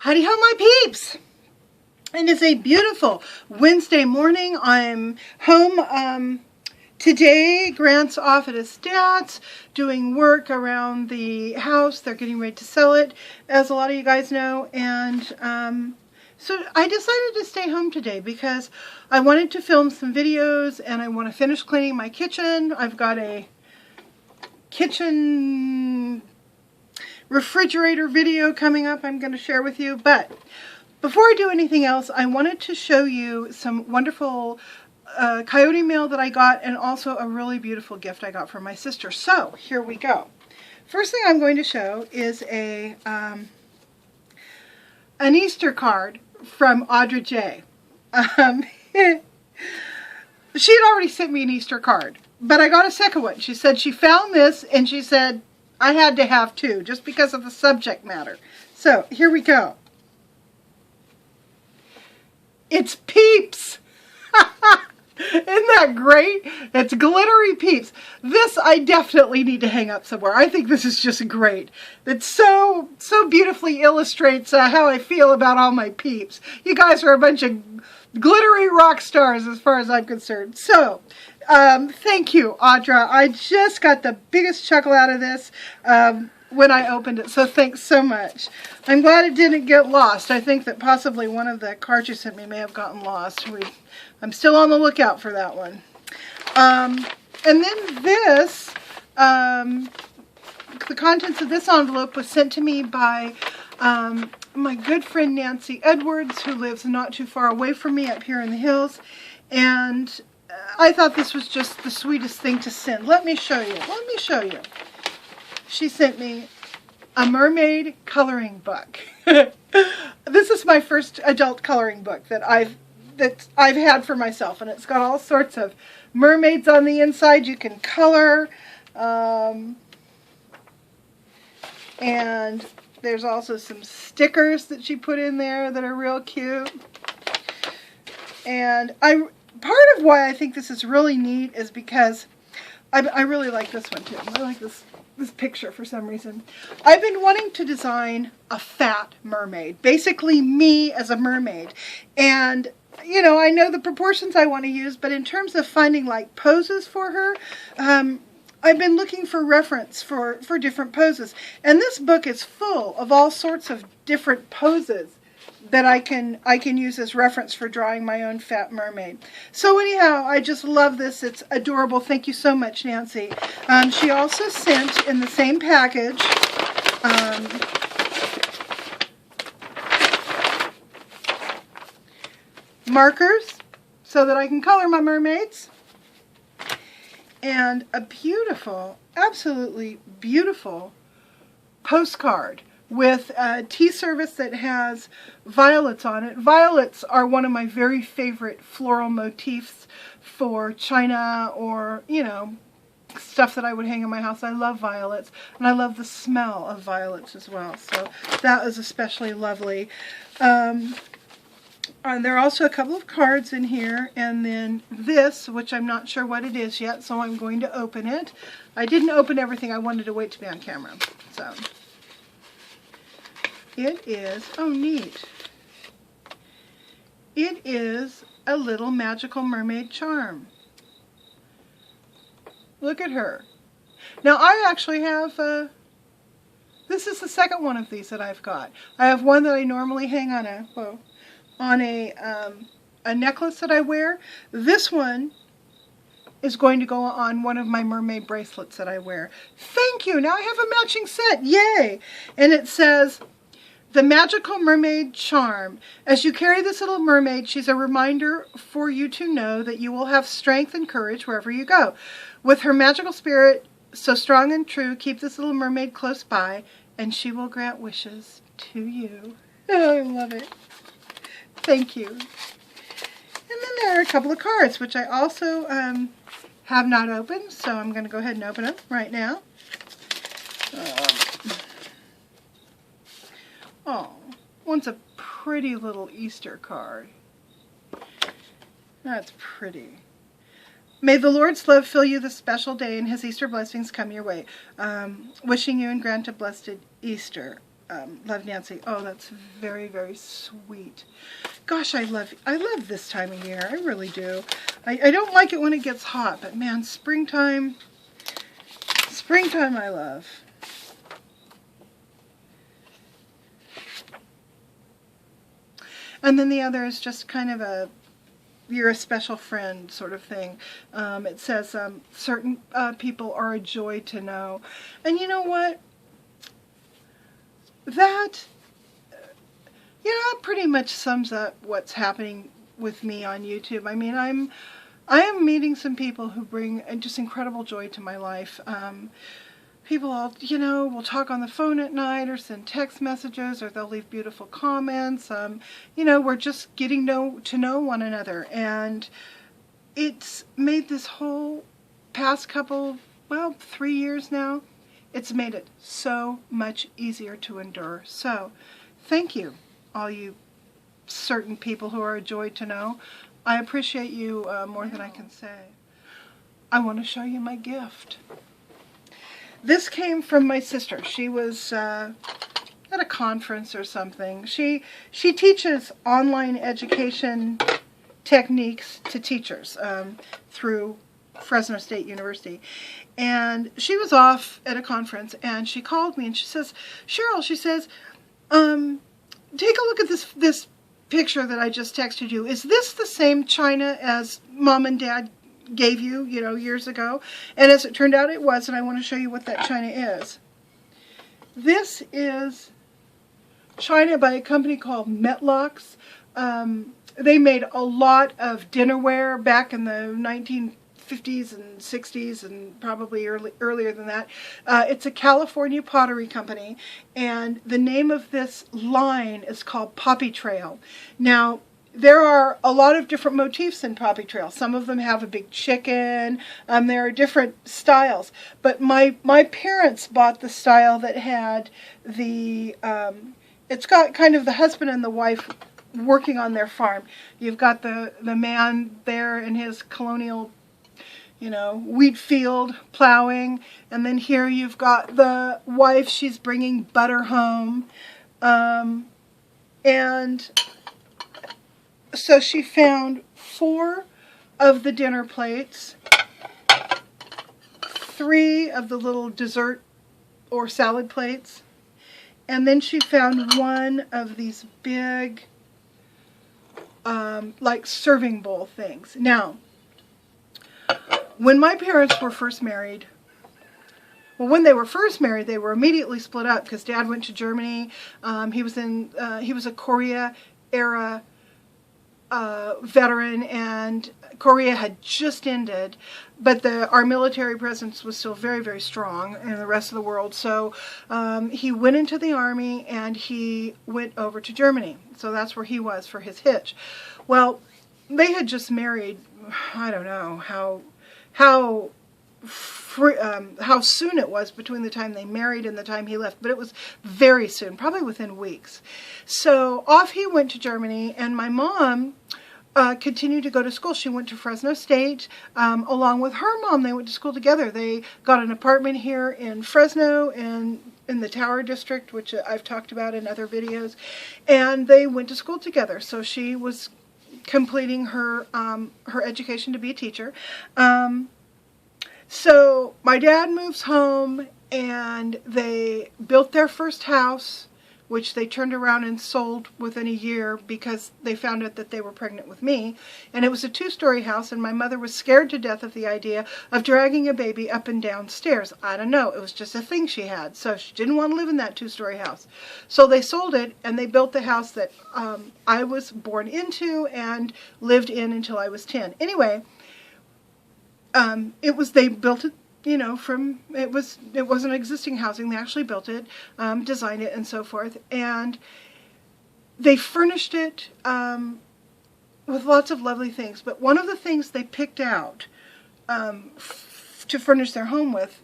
Howdy ho, my peeps! And it's a beautiful Wednesday morning. I'm home today. Grant's off at his dad's doing work around the house. They're getting ready to sell it, as a lot of you guys know. And so I decided to stay home today because I wanted to film some videos and I want to finish cleaning my kitchen. I've got a kitchen refrigerator video coming up I'm going to share with you. But before I do anything else, I wanted to show you some wonderful Coyote Mail that I got, and also a really beautiful gift I got from my sister. So here we go. First thing I'm going to show is an Easter card from Audra J. She had already sent me an Easter card, but I got a second one. She said she found this and she said I had to have two just because of the subject matter. So here we go. It's Peeps. Isn't that great? It's glittery Peeps. This I definitely need to hang up somewhere. I think this is just great. It so beautifully illustrates how I feel about all my Peeps. You guys are a bunch of glittery rock stars as far as I'm concerned. So, thank you, Audra. I just got the biggest chuckle out of this when I opened it, so thanks so much. I'm glad it didn't get lost. I think that possibly one of the cards you sent me may have gotten lost. I'm still on the lookout for that one. And then this, the contents of this envelope was sent to me by my good friend Nancy Edwards, who lives not too far away from me up here in the hills. And I thought this was just the sweetest thing to send. Let me show you. Let me show you. She sent me a mermaid coloring book. This is my first adult coloring book that I've had for myself, and it's got all sorts of mermaids on the inside you can color, and there's also some stickers that she put in there that are real cute. And part of why I think this is really neat is because I really like this one too. I like this picture for some reason. I've been wanting to design a fat mermaid, basically me as a mermaid. And you know, I know the proportions I want to use, but in terms of finding like poses for her, I've been looking for reference for different poses. And this book is full of all sorts of different poses that I can use as reference for drawing my own fat mermaid. So anyhow, I just love this. It's adorable. Thank you so much, Nancy. She also sent in the same package markers so that I can color my mermaids, and a beautiful, absolutely beautiful postcard with a tea service that has violets on it. Violets are one of my very favorite floral motifs for china, or, you know, stuff that I would hang in my house. I love violets, and I love the smell of violets as well. So that is especially lovely. And there are also a couple of cards in here, and then this, which I'm not sure what it is yet, so I'm going to open it. I didn't open everything. I wanted to wait to be on camera. So it is, oh neat, it is a little magical mermaid charm. Look at her. Now I actually have, this is the second one of these that I've got. I have one that I normally hang on a necklace that I wear. This one is going to go on one of my mermaid bracelets that I wear. Thank you! Now I have a matching set! Yay! And it says, "The Magical Mermaid Charm. As you carry this little mermaid, she's a reminder for you to know that you will have strength and courage wherever you go. With her magical spirit so strong and true, keep this little mermaid close by, and she will grant wishes to you." Oh, I love it. Thank you. And then there are a couple of cards, which I also have not opened, so I'm going to go ahead and open them right now. Oh, one's a pretty little Easter card. That's pretty. May the Lord's love fill you this special day, and his Easter blessings come your way. Wishing you and grant a blessed Easter. Love, Nancy. Oh, that's very, very sweet. Gosh, I love this time of year. I really do. I don't like it when it gets hot, but man, springtime I love. And then the other is just kind of a you're a special friend sort of thing. It says certain people are a joy to know. And you know what? That, pretty much sums up what's happening with me on YouTube. I mean, I am meeting some people who bring just incredible joy to my life. People all, will talk on the phone at night or send text messages or they'll leave beautiful comments. We're just getting to know one another. And it's made this whole past 3 years now, it's made it so much easier to endure. So, thank you, all you certain people who are a joy to know. I appreciate you more than I can say. I want to show you my gift. This came from my sister. She was at a conference or something. She teaches online education techniques to teachers through Fresno State University. And she was off at a conference and she called me and she says, Cheryl, she says, take a look at this picture that I just texted you. Is this the same china as Mom and Dad gave you, years ago? And as it turned out, it was, and I want to show you what that china is. This is china by a company called Metlocks. They made a lot of dinnerware back in the 1950s and 60s and probably earlier than that. It's a California pottery company, and the name of this line is called Poppy Trail. Now, there are a lot of different motifs in Poppy Trail. Some of them have a big chicken. There are different styles. But my parents bought the style that had the, it's got kind of the husband and the wife working on their farm. You've got the man there in his colonial, wheat field plowing. And then here you've got the wife. She's bringing butter home. And so she found 4 of the dinner plates, 3 of the little dessert or salad plates, and then she found 1 of these big, like serving bowl things. Now, when my parents were first married, when they were first married, they were immediately split up because Dad went to Germany. He was a Korea era veteran, and Korea had just ended, but our military presence was still very, very strong in the rest of the world. So he went into the army and he went over to Germany. So that's where he was for his hitch. Well, they had just married. I don't know how soon it was between the time they married and the time he left, but it was very soon, probably within weeks. So off he went to Germany, and my mom continued to go to school. She went to Fresno State along with her mom. They went to school together. They got an apartment here in Fresno and in the Tower District, which I've talked about in other videos, and they went to school together. So she was completing her her education to be a teacher. So my dad moves home and they built their first house, which they turned around and sold within a year because they found out that they were pregnant with me. And it was a 2-story house, and my mother was scared to death of the idea of dragging a baby up and down stairs. I don't know, it was just a thing she had. So she didn't want to live in that 2-story house. So they sold it and they built the house that I was born into and lived in until I was 10. Anyway, they built it, it wasn't existing housing. They actually built it, designed it, and so forth. And they furnished it with lots of lovely things. But one of the things they picked out to furnish their home with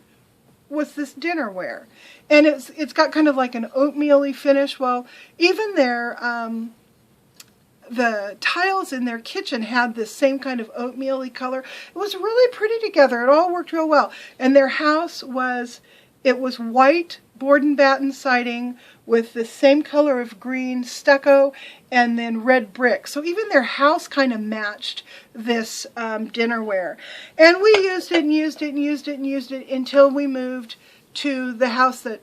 was this dinnerware. And it's got kind of like an oatmeal-y finish. Well, even the tiles in their kitchen had this same kind of oatmeal-y color. It was really pretty together. It all worked real well. And their house was It was white board and batten siding with the same color of green stucco and then red brick. So even their house kind of matched this dinnerware. And we used it and used it and used it and used it until we moved to the house that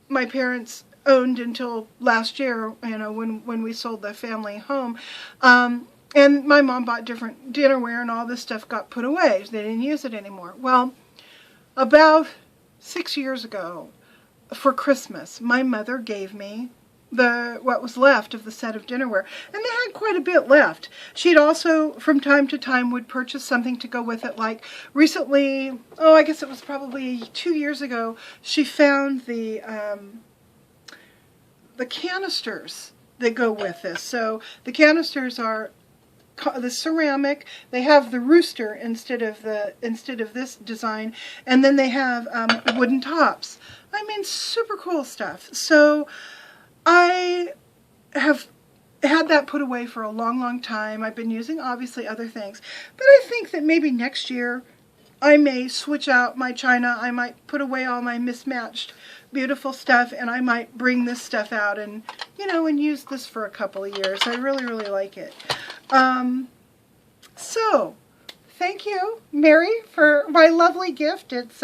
my parents owned until last year, you know, when we sold the family home. And my mom bought different dinnerware and all this stuff got put away. They didn't use it anymore. Well, about 6 years ago, for Christmas, my mother gave me what was left of the set of dinnerware, and they had quite a bit left. She'd also, from time to time, would purchase something to go with it. Like recently, I guess it was probably 2 years ago, she found the canisters that go with this. So the canisters are the ceramic. They have the rooster instead of this design, and then they have wooden tops. I mean, super cool stuff. So I have had that put away for a long, long time. I've been using obviously other things, but I think that maybe next year I may switch out my china. I might put away all my mismatched beautiful stuff, and I might bring this stuff out and, you know, and use this for a couple of years. I really, really like it. So thank you, Mary, for my lovely gift. It's,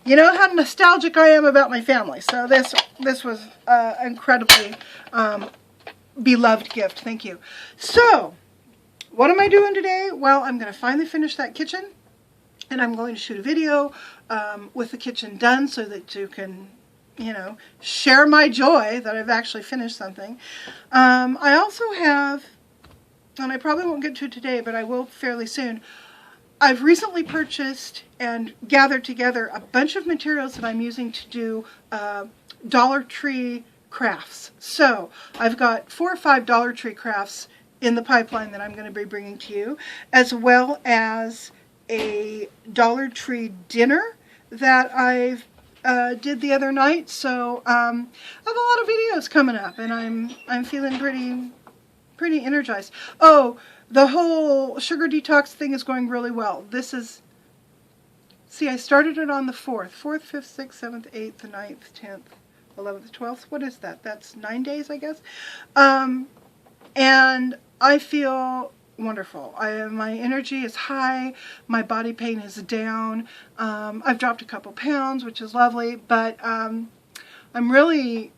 you know how nostalgic I am about my family. So this was incredibly beloved gift. Thank you. So what am I doing today? Well, I'm going to finally finish that kitchen, and I'm going to shoot a video with the kitchen done so that you can, you know, share my joy that I've actually finished something. I also have, and I probably won't get to it today, but I will fairly soon, I've recently purchased and gathered together a bunch of materials that I'm using to do Dollar Tree crafts. So I've got 4 or 5 Dollar Tree crafts in the pipeline that I'm going to be bringing to you, as well as a Dollar Tree dinner that I've did the other night. So I have a lot of videos coming up, and I'm feeling pretty energized. Oh, the whole sugar detox thing is going really well. This is, see, I started it on the 4th, 5th, 6th, 7th, 8th, 9th, 10th, 11th, 12th. What is that? That's 9 days, I guess. And I feel wonderful. My energy is high. My body pain is down. I've dropped a couple pounds, which is lovely, but I'm really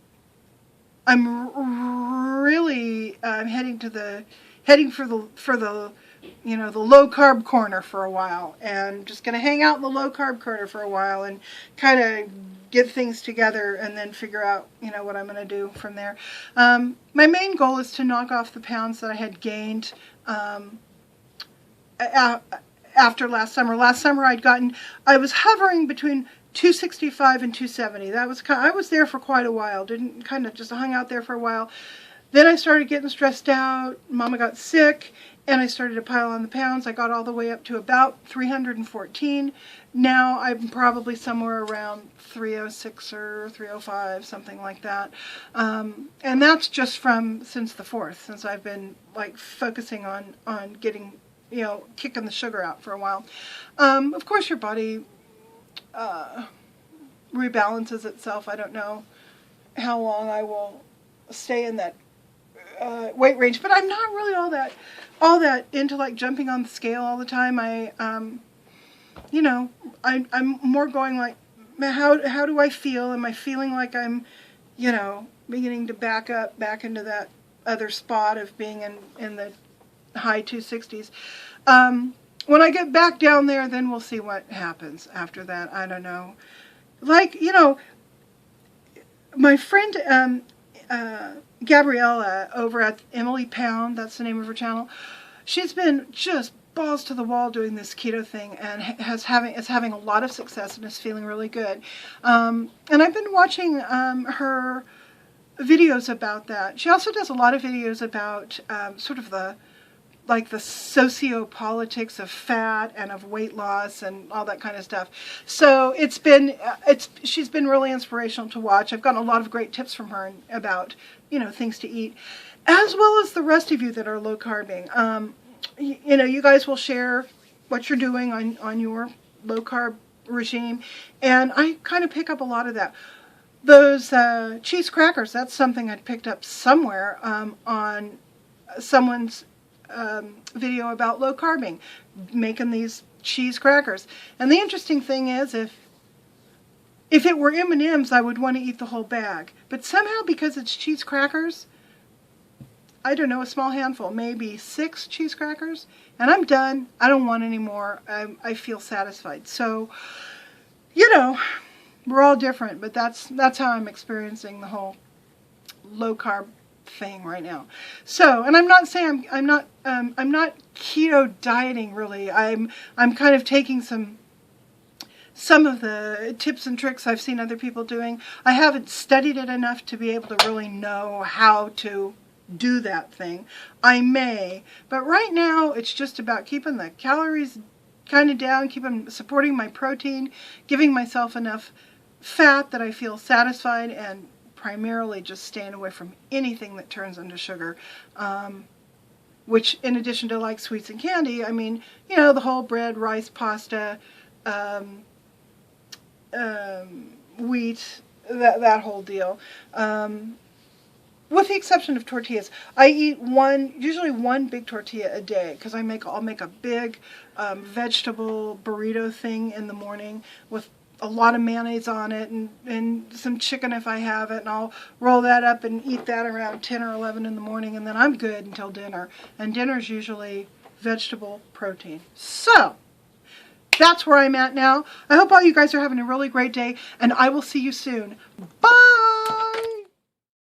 heading for the you know, the low carb corner for a while, and just going to hang out in the low carb corner for a while and kind of get things together and then figure out, you know, what I'm going to do from there. My main goal is to knock off the pounds that I had gained after last summer. Last summer I was hovering between 265 and 270. I was there for quite a while. Just hung out there for a while. Then I started getting stressed out. Mama got sick, and I started to pile on the pounds. I got all the way up to about 314. Now I'm probably somewhere around 306 or 305, something like that. And that's just since the 4th, since I've been like focusing on getting, you know, kicking the sugar out for a while. Of course, your body rebalances itself. I don't know how long I will stay in that weight range, but I'm not really all that into like jumping on the scale all the time. You know, I'm more going like, how do I feel? Am I feeling like I'm, you know, beginning to back into that other spot of being in the high 260s? When I get back down there, then we'll see what happens after that. I don't know. Like, you know, my friend Gabriella over at Emily Pound, that's the name of her channel, she's been just balls to the wall doing this keto thing, and is having a lot of success and is feeling really good. And I've been watching her videos about that. She also does a lot of videos about sort of the sociopolitics of fat and of weight loss and all that kind of stuff. So she's been really inspirational to watch. I've gotten a lot of great tips from her about, you know, things to eat, as well as the rest of you that are low carbing. You know, you guys will share what you're doing on your low carb regime, and I kind of pick up a lot of that. Those cheese crackers, that's something I'd picked up somewhere on someone's video about low carbing, making these cheese crackers. And the interesting thing is, if it were M&Ms, I would want to eat the whole bag. But somehow, because it's cheese crackers, I don't know, a small handful, maybe 6 cheese crackers, and I'm done. I don't want any more. I feel satisfied. So, you know, we're all different, but that's how I'm experiencing the whole low carb thing right now. So, and I'm not saying I'm not keto dieting really. I'm kind of taking some of the tips and tricks I've seen other people doing. I haven't studied it enough to be able to really know how to do that thing. I may, but right now it's just about keeping the calories kind of down, supporting my protein, giving myself enough fat that I feel satisfied, and primarily just staying away from anything that turns into sugar. Which, in addition to like sweets and candy, I mean, you know, the whole bread, rice, pasta, wheat, that whole deal. With the exception of tortillas, I eat usually one big tortilla a day, because I'll make a big vegetable burrito thing in the morning with a lot of mayonnaise on it and some chicken if I have it, and I'll roll that up and eat that around 10 or 11 in the morning, and then I'm good until dinner. And dinner's usually vegetable protein. So, that's where I'm at now. I hope all you guys are having a really great day, and I will see you soon. Bye!